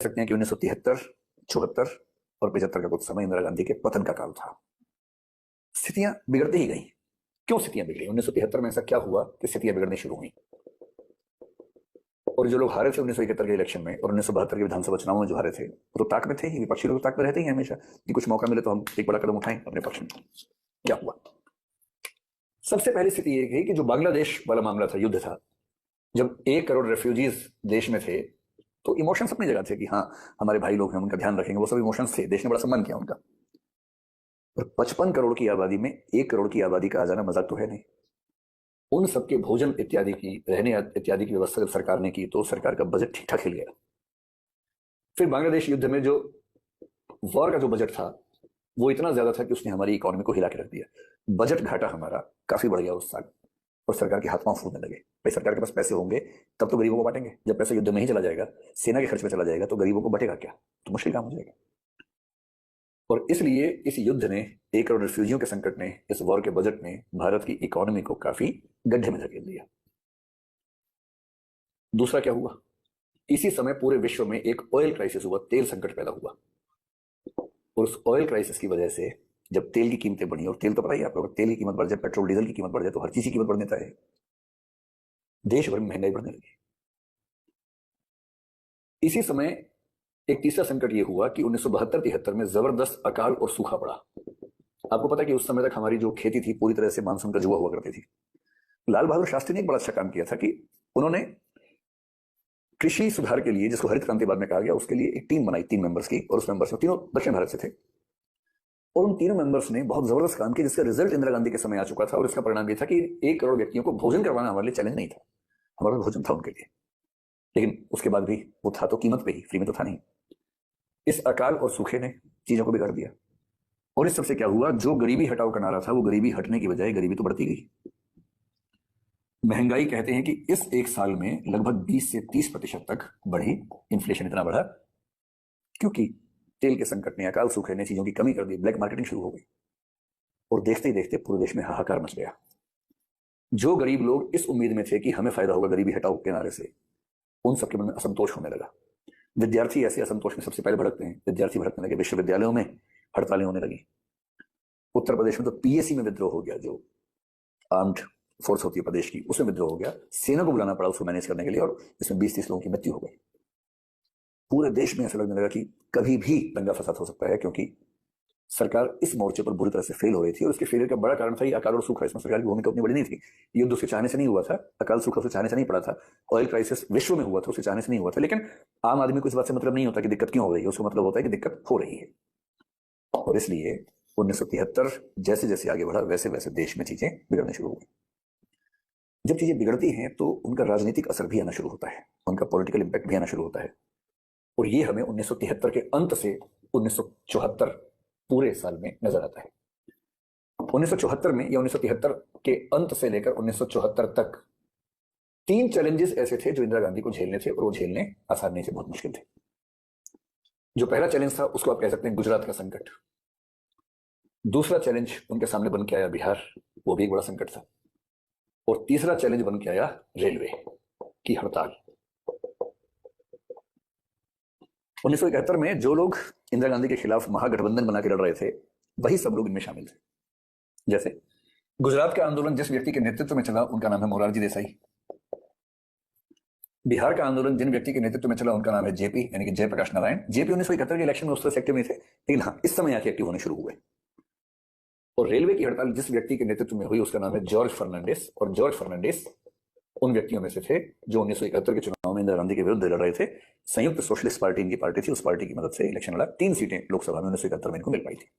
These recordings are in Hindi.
सकते हैं कि 1973, 74 और 75 का कुछ समय इंदिरा गांधी के पतन का काल था। स्थितियां बिगड़ती ही गई। क्यों स्थितियां बिगड़ी? 1973 में ऐसा क्या हुआ कि स्थितियां बिगड़नी शुरू हुई? और जो लोग हारे थे 1971 के इलेक्शन में और 1972 के विधानसभा चुनाव में जो हारे थे, वो तो ताक में थे ही। विपक्षी लोग ताक में रहते ही हमेशा कि कुछ मौका मिले तो हम एक बड़ा कदम उठाएं अपने पक्ष में। क्या हुआ? सबसे पहली स्थिति ये थी कि जो बांग्लादेश वाला मामला था, युद्ध था, जब 1 करोड़ रेफ्यूजीज देश में थे तो इमोशंस अपनी जगह थे कि हाँ हमारे भाई लोग हैं, उनका ध्यान रखेंगे, वो सब इमोशंस थे। देश ने बड़ा सम्मान किया उनका। और 55 करोड़ की आबादी में 1 करोड़ की आबादी का आ जाना मजाक तो है नहीं। उन सबके भोजन इत्यादि की, रहने इत्यादि की व्यवस्था जब सरकार ने की तो सरकार का बजट ठीक ठाक हिल गया। फिर बांग्लादेश युद्ध में जो वॉर का जो बजट था वो इतना ज्यादा था कि उसने हमारी इकोनॉमी को हिला के रख दिया। बजट घाटा हमारा काफी बढ़ गया उस साल और सरकार के हाथ पांव फूटने लगे। भाई सरकार के पास पैसे होंगे तब तो गरीबों को बांटेंगे। जब पैसा युद्ध में ही चला जाएगा, सेना के खर्च में चला जाएगा, तो गरीबों को बटेगा क्या? तो मुश्किल काम हो जाएगा। और इसलिए इस युद्ध ने, 1 करोड़ रेफ्यूजियों के संकट ने, इस वॉर के बजट ने भारत की इकोनॉमी को काफी गड्ढे में धकेल दिया। दूसरा क्या हुआ? इसी समय पूरे विश्व में एक ऑयल क्राइसिस हुआ, तेल संकट पैदा हुआ। और उस ऑयल क्राइसिस की वजह से जब तेल की कीमतें बढ़ी, और तेल तो पता ही आपको, तेल की कीमत बढ़ जाए, पेट्रोल डीजल की कीमत बढ़ जाए तो हर चीज की कीमत बढ़ देता है। देश भर में महंगाई बढ़ने लगी। इसी समय एक तीसरा संकट यह हुआ कि 1972-73 में जबरदस्त अकाल और सूखा पड़ा। आपको पता है कि उस समय तक हमारी जो खेती थी पूरी तरह से मानसून का जुआ हुआ करती थी। लाल बहादुर शास्त्री ने एक बड़ा अच्छा काम किया था कि उन्होंने कृषि सुधार के लिए, जिसको हरित क्रांति बाद में कहा गया, उसके लिए एक टीम बनाई 3 मेंबर्स की। और उस मेंबर्स में तीनों दक्षिण भारत से थे। और उन तीनों मेंबर्स ने बहुत जबरदस्त काम किया जिसका रिजल्ट इंदिरा गांधी के समय आ चुका था। और इसका परिणाम यह था कि 1 करोड़ व्यक्तियों को भोजन करवाना हमारे लिए चैलेंज नहीं था। हमारा भोजन था उनके लिए, लेकिन उसके बाद भी वो था तो कीमत पे ही, फ्री में तो था नहीं। इस अकाल और सूखे ने चीजों को बिगाड़ दिया। और इस सबसे क्या हुआ? जो गरीबी हटाओ का नारा था, वो गरीबी हटने की बजाय गरीबी तो बढ़ती गई। महंगाई कहते हैं कि इस 1 साल में लगभग 20 से 30% तक बढ़ी। इन्फ्लेशन इतना बढ़ा क्योंकि तेल के संकट ने, अकाल सूखे ने चीजों की कमी कर दी, ब्लैक मार्केटिंग शुरू हो गई। और देखते ही देखते पूरे देश में हाहाकार मच गया। जो गरीब लोग इस उम्मीद में थे कि हमें फायदा होगा गरीबी हटाओ के नारे से, उन सबके मन में असंतोष होने लगा। विद्यार्थी ऐसे असंतोष में सबसे पहले भड़कते हैं। विद्यार्थी भड़कने लगे, विश्वविद्यालयों में हड़तालें होने लगी। उत्तर प्रदेश में तो पीएसी में विद्रोह हो गया, जो आर्म्ड फोर्स होती है प्रदेश की, उसमें विद्रोह हो गया। सेना को बुलाना पड़ा उसको मैनेज करने के लिए, और इसमें 20-30 लोगों की मृत्यु हो गई। पूरे देश में ऐसा लगने लगा कि कभी भी दंगा फसाद हो सकता है, क्योंकि सरकार इस मोर्चे पर बुरी तरह से फेल हो रही थी। और उसके फेलियर का बड़ा कारण था ये अकाल और सूखा। इसमें सरकार की भूमिका उतनी बड़ी नहीं थी। युद्ध उसके चाहने से नहीं हुआ था, अकाल सूखा उसके चाहने से नहीं पड़ा था, ऑयल क्राइसिस विश्व में हुआ था, उसके चाहने से नहीं हुआ था। लेकिन आम आदमी को इस बात से मतलब नहीं होता कि दिक्कत क्यों हो रही है, उसको मतलब होता है कि दिक्कत हो रही है। और इसलिए 1973 जैसे जैसे आगे बढ़ा, वैसे वैसे देश में चीजें बिगड़ने शुरू हुई। जब चीजें बिगड़ती हैं तो उनका राजनीतिक असर भी आना शुरू होता है, उनका पॉलिटिकल इंपैक्ट भी आना शुरू होता है। और ये हमें 1973 के अंत से 1974 पूरे साल में नजर आता है। 1974 में या 1973 के अंत से लेकर 1974 तक 3 चैलेंजेस ऐसे थे जो इंदिरा गांधी को झेलने थे, और वो झेलने आसान नहीं थे, बहुत मुश्किल थे। जो पहला चैलेंज था उसको आप कह सकते हैं गुजरात का संकट। दूसरा चैलेंज उनके सामने बन के आया बिहार, वो भी एक बड़ा संकट था। और तीसरा चैलेंज बन के आया रेलवे की हड़ताल। 1971 में जो लोग इंदिरा गांधी के खिलाफ महागठबंधन बना के लड़ रहे थे, वही सब लोग इनमें शामिल थे। जैसे गुजरात का आंदोलन जिस व्यक्ति के नेतृत्व में चला उनका नाम है मोरारजी देसाई। बिहार का आंदोलन जिन व्यक्ति के नेतृत्व में चला उनका नाम है जेपी, यानी कि जयप्रकाश नारायण। जेपी 1971 के इलेक्शन में उस तरह से एक्टिव नहीं थे, लेकिन हाँ इस समय आके एक्टिव होने शुरू हुए। और रेलवे की हड़ताल जिस व्यक्ति के नेतृत्व में हुई उसका नाम है जॉर्ज फर्नांडिस। और जॉर्ज फर्नांडिस उन व्यक्तियों में से थे जो 1971 के चुनाव में इंदिरा गांधी के विरुद्ध लड़ रहे थे। संयुक्त सोशलिस्ट पार्टी इनकी पार्टी थी, उस पार्टी की मदद से इलेक्शन लड़ा। 3 सीटें लोकसभा में 1971 में इनको मिल पाई थी।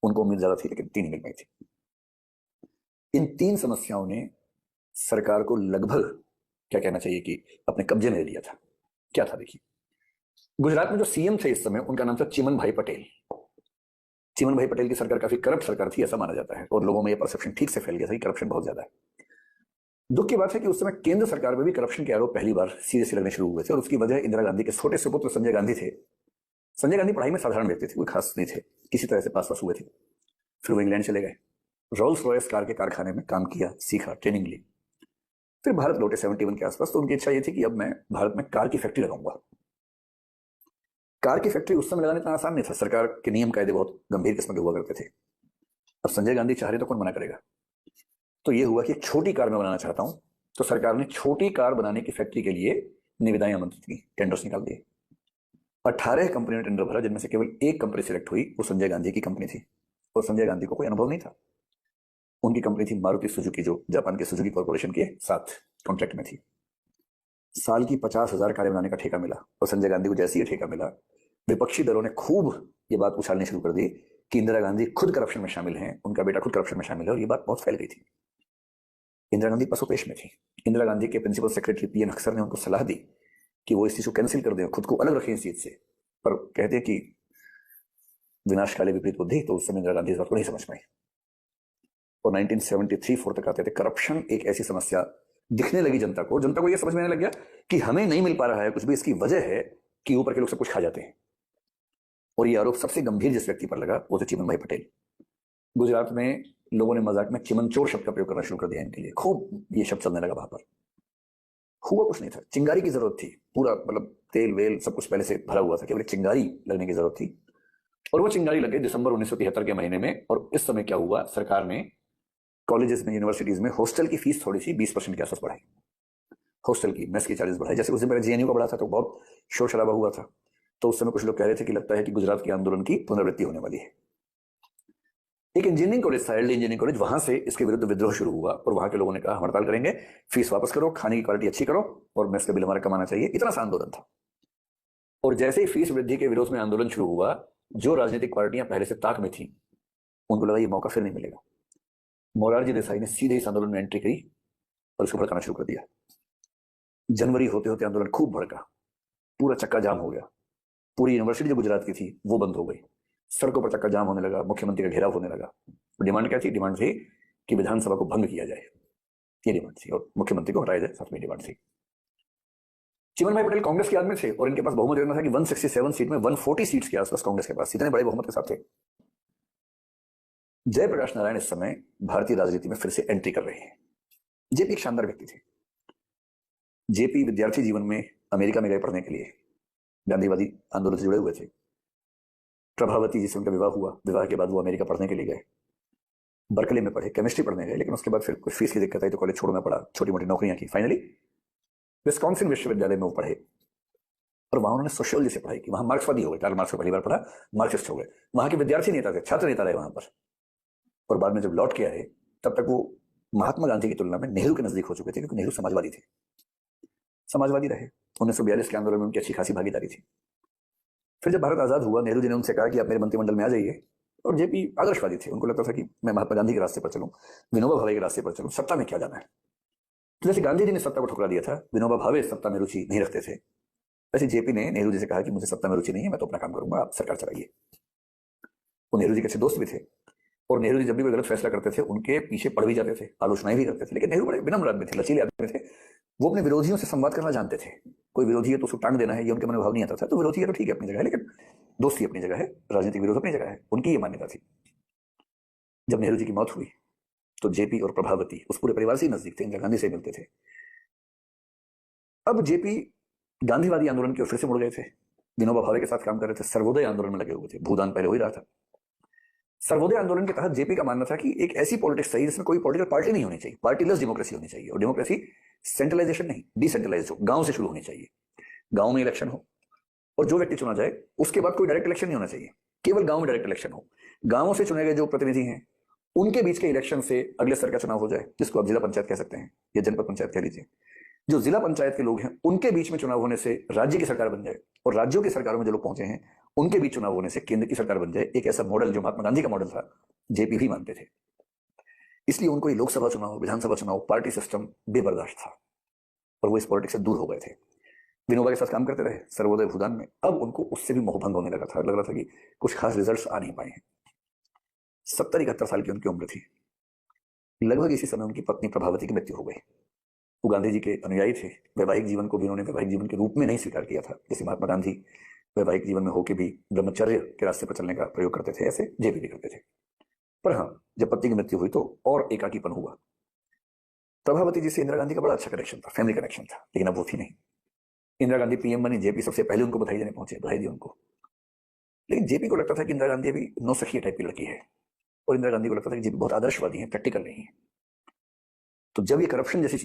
उनको उम्मीद ज्यादा थी लेकिन 3 ही मिल पाई थी। इन 3 समस्याओं ने सरकार को लगभग, क्या कहना चाहिए, कि अपने कब्जे में ले लिया था। क्या था देखिए, गुजरात में जो सीएम थे इस समय उनका नाम था चिमन भाई पटेल। चिमन भाई पटेल की सरकार काफी करप्ट सरकार थी ऐसा माना जाता है, और लोगों में यह परसेप्शन ठीक से फैल गया था कि करप्शन बहुत ज्यादा है। दुख की बात है कि उस समय केंद्र सरकार में भी करप्शन के आरोप पहली बार सीरियसली लगने शुरू हुए थे। और उसकी वजह इंदिरा गांधी के छोटे से पुत्र संजय गांधी थे। संजय गांधी पढ़ाई में साधारण व्यक्ति थे, कोई खास नहीं थे, किसी तरह से पास पास हुए थे। फिर वो इंग्लैंड चले गए, रोल्स रॉयस कार के कारखाने में काम किया, सीखा, ट्रेनिंग ली। फिर भारत लौटे 71 के आसपास। तो उनकी इच्छा ये थी कि अब मैं भारत में कार की फैक्ट्री लगाऊंगा। कार की फैक्ट्री उस समय लगाना इतना आसान नहीं था, सरकार के नियम कायदे बहुत गंभीर किस्म के हुआ करते थे। अब संजय गांधी चाह रहे तो कौन मना करेगा। तो ये हुआ कि एक छोटी कार मैं बनाना चाहता हूं, तो सरकार ने छोटी कार बनाने की फैक्ट्री के लिए निविदाएं आमंत्रित की, टेंडर्स निकाल दिए। 18 कंपनियों ने टेंडर भरा, जिनमें से केवल एक कंपनी सिलेक्ट हुई, वो संजय गांधी की कंपनी थी। और संजय गांधी को कोई अनुभव नहीं था। उनकी कंपनी थी मारुति सुजुकी, जो जापान के सुजुकी कॉर्पोरेशन के साथ कॉन्ट्रैक्ट में थी। साल की 50,000 कारें बनाने का ठेका मिला, और संजय गांधी को जैसे ही ठेका मिला, विपक्षी दलों ने खूब ये बात उछालनी शुरू कर दी कि इंदिरा गांधी खुद करप्शन में शामिल हैं, उनका बेटा खुद करप्शन में शामिल है, और ये बात बहुत फैल गई थी। इंदिरा गांधी पसोपेश में थी। इंदिरा गांधी के प्रिंसिपल सेक्रेटरी पीएन अक्सर ने उनको सलाह दी कि वो इस चीज को कैंसिल कर दें, खुद को अलग रखें इस चीज से, पर कहते हैं कि विनाश काले विपरीत बुद्धि, तो उस समय इंदिरा गांधी इस बात को नहीं समझ पाई। और 1973-4 तक आते थे, करप्शन एक ऐसी समस्या दिखने लगी जनता को यह समझ में आने लग गया कि हमें नहीं मिल पा रहा है कुछ भी, इसकी वजह है कि ऊपर के लोग सब कुछ खा जाते हैं। और ये आरोप सबसे गंभीर जिस व्यक्ति पर लगा वो थे चिमन भाई पटेल। गुजरात में लोगों ने मजाक में चिमनचोर शब्द का प्रयोग करना शुरू कर दिया इनके लिए, खूब ये शब्द चलने लगा वहां पर। हुआ कुछ नहीं था, चिंगारी की जरूरत थी, पूरा मतलब तेल वेल सब कुछ पहले से भरा हुआ था, केवल एक चिंगारी लगने की जरूरत थी। और वो चिंगारी लगे दिसंबर 1973 के महीने में। और इस समय क्या हुआ, सरकार ने कॉलेजेस में, यूनिवर्सिटीज में हॉस्टल की फीस थोड़ी सी 20% के आसपास बढ़ाई। हॉस्टल की मेस की चार्जेस बढ़ाए। जैसे उस दिन पहले जेएनयू का बढ़ा था तो बहुत शोर शराबा हुआ था, तो उस समय कुछ लोग कह रहे थे कि लगता है कि गुजरात के आंदोलन की पुनरावृत्ति होने वाली है। एक इंजीनियरिंग कॉलेज था, एलडी इंजीनियरिंग कॉलेज, वहां से इसके विरुद्ध विद्रोह शुरू हुआ। और वहां के लोगों ने कहा हम हड़ताल करेंगे, फीस वापस करो, खाने की क्वालिटी अच्छी करो, और मेस का बिल हमारा कमाना चाहिए। इतना सा आंदोलन था। और जैसे ही फीस वृद्धि के विरोध में आंदोलन शुरू हुआ, जो राजनीतिक पार्टियां पहले से ताक में थी, उनको लगा ये मौका फिर नहीं मिलेगा। मोरारजी देसाई ने सीधे इस आंदोलन में एंट्री करी और इसको भड़काना शुरू कर दिया। जनवरी होते होते आंदोलन खूब भड़का, पूरा चक्का जाम हो गया। पूरी यूनिवर्सिटी जो गुजरात की थी वो बंद हो गई, सड़कों पर चक्का जाम होने लगा, मुख्यमंत्री का घेराव होने लगा। डिमांड क्या थी? डिमांड थी कि विधानसभा को भंग किया जाए, ये डिमांड थी, और मुख्यमंत्री को हटाया जाए, साथ में डिमांड थी। चिमन भाई पटेल कांग्रेस के आदमी थे और इनके पास बहुमत इतना था कि 167 सीट में 140 सीट्स के आसपास कांग्रेस के पास, इतने बड़े बहुमत के साथ थे। जयप्रकाश नारायण इस समय भारतीय राजनीति में फिर से एंट्री कर रहे हैं। जेपी एक शानदार व्यक्ति थे। जेपी विद्यार्थी जीवन में अमेरिका में गए पढ़ने के लिए, गांधीवादी आंदोलन से जुड़े हुए थे। प्रभावती जिससे उनका विवाह हुआ, विवाह के बाद वो अमेरिका पढ़ने के लिए गए, बर्कले में पढ़े, केमिस्ट्री पढ़ने गए, लेकिन उसके बाद फिर कुछ फीस की दिक्कत आई तो कॉलेज छोड़ना पड़ा, छोटी मोटी नौकरियां की। फाइनली विस्कॉन्सिन विश्वविद्यालय में वो पढ़े और वहां उन्होंने सोशियोलॉजी से पढ़ाई की। वहां मार्क्सवादी हो गए, कार्ल मार्क्स को पहली बार पढ़ा, मार्क्सिस्ट हो गए। वहां के विद्यार्थी नेता थे, छात्र नेता रहे वहां पर। और बाद में जब लौट के आए तब तक वो महात्मा गांधी की तुलना में नेहरू के नजदीक हो चुके थे, क्योंकि नेहरू समाजवादी थे, समाजवादी रहे। 1942 के आंदोलन में उनकी अच्छी खासी भागीदारी थी। फिर जब भारत आजाद हुआ, नेहरू जी ने उनसे कहा कि आप मेरे मंत्रिमंडल में आ जाइए। और जेपी आदर्शवादी थे, उनको लगता था कि मैं महात्मा गांधी के रास्ते पर चलूं, विनोबा भावे के रास्ते पर चलूं, सत्ता में क्या जाना है। तो जैसे गांधी जी ने सत्ता को ठुकरा दिया था, विनोबा भावे सत्ता में रुचि नहीं रखते थे, वैसे जेपी ने नेहरू जी से कहा कि मुझे सत्ता में रुचि नहीं है, मैं तो अपना काम करूंगा, आप सरकार चलाइए। वो नेहरू जी के अच्छे दोस्त भी थे, और नेहरू जी जब भी कोई गलत फैसला करते थे उनके पीछे पड़ भी जाते थे, आलोचनाएं भी करते थे। लेकिन नेहरू बड़े विनम्र आदमी थे, लचीले आदमी थे। वो अपने विरोधियों से संवाद करना जानते थे। कोई विरोधी है तो उसको टांग देना है, ये उनके मन में भाव नहीं आता था। तो विरोधी है तो ठीक है, अपनी जगह है, लेकिन दोस्ती अपनी जगह है, राजनीतिक विरोध अपनी जगह है, उनकी ये मान्यता थी। जब नेहरू जी की मौत हुई तो जेपी और प्रभावती उस पूरे परिवार से नजदीक थे, इंदिरा गांधी से मिलते थे। अब जेपी गांधीवादी आंदोलन की ओर फिर से मुड़ गए थे, विनोबा भावे के साथ काम कर रहे थे, सर्वोदय आंदोलन में लगे हुए थे, भूदान पहले हो ही रहा था। सर्वोदय आंदोलन के तहत जेपी का मानना था कि एक ऐसी पॉलिटिक्स चाहिए जिसमें कोई पॉलिटिकल पार्टी नहीं होनी चाहिए, पार्टीलेस डेमोक्रेसी होनी चाहिए। और डेमोक्रेसी सेंट्रलाइजेशन नहीं, डिसेंट्रलाइज हो, गांव से शुरू होनी चाहिए। गांव में इलेक्शन हो और जो व्यक्ति चुना जाए उसके बाद कोई डायरेक्ट इलेक्शन नहीं होना चाहिए, केवल गांव में डायरेक्ट इलेक्शन हो। गांवों से चुने गए जो प्रतिनिधि हैं उनके बीच के इलेक्शन से अगले स्तर का चुनाव हो जाए, जिसको आप जिला पंचायत कह सकते हैं या जनपद पंचायत कह लीजिए। जो जिला पंचायत के लोग हैं उनके बीच में चुनाव होने से राज्य की सरकार बन जाए, और राज्यों की सरकारों में जो लोग पहुंचे हैं उनके बीच चुनाव होने से केंद्र की सरकार बन जाए। एक ऐसा मॉडल जो महात्मा गांधी का मॉडल था, जेपी भी मानते थे। इसलिए उनको ये लोकसभा चुनाव, विधानसभा चुनाव, पार्टी सिस्टम बेबर्दाश्त था, और वो इस पॉलिटिक्स से दूर हो गए थे। विनोबा के साथ काम करते रहे सर्वोदय भूदान में। अब उनको उससे भी मोहभंग होने लगा था, लग रहा था कि कुछ खास रिजल्ट्स आ नहीं पाए हैं। 70-71 साल की उनकी उम्र थी। लगभग इसी समय उनकी पत्नी प्रभावती की मृत्यु हो गई। वो गांधी जी के अनुयायी थे। वैवाहिक जीवन को भी उन्होंने वैवाहिक जीवन के रूप में नहीं स्वीकार किया था, जैसे महात्मा गांधी वैवाहिक जीवन में होकर भी ब्रह्मचर्य के रास्ते पर चलने का प्रयोग करते थे, ऐसे जेपी भी करते थे। पर हाँ, जब पति की मृत्यु हुई तो और एकाकीपन हुआ। प्रभावती जी से इंदिरा गांधी का बड़ा अच्छा कनेक्शन था, फैमिली कनेक्शन था, लेकिन अब वो थी नहीं। इंदिरा गांधी पीएम बनी, जेपी सबसे पहले उनको बधाई देने पहुंचे, बधाई दी उनको। लेकिन जेपी को लगता था कि इंदिरा गांधी अभी नौसखिया टाइप की लड़की है, और इंदिरा गांधी को लगता था कि जेपी बहुत आदर्शवादी है, प्रैक्टिकल नहीं है। तो जब ये करप्शन जैसी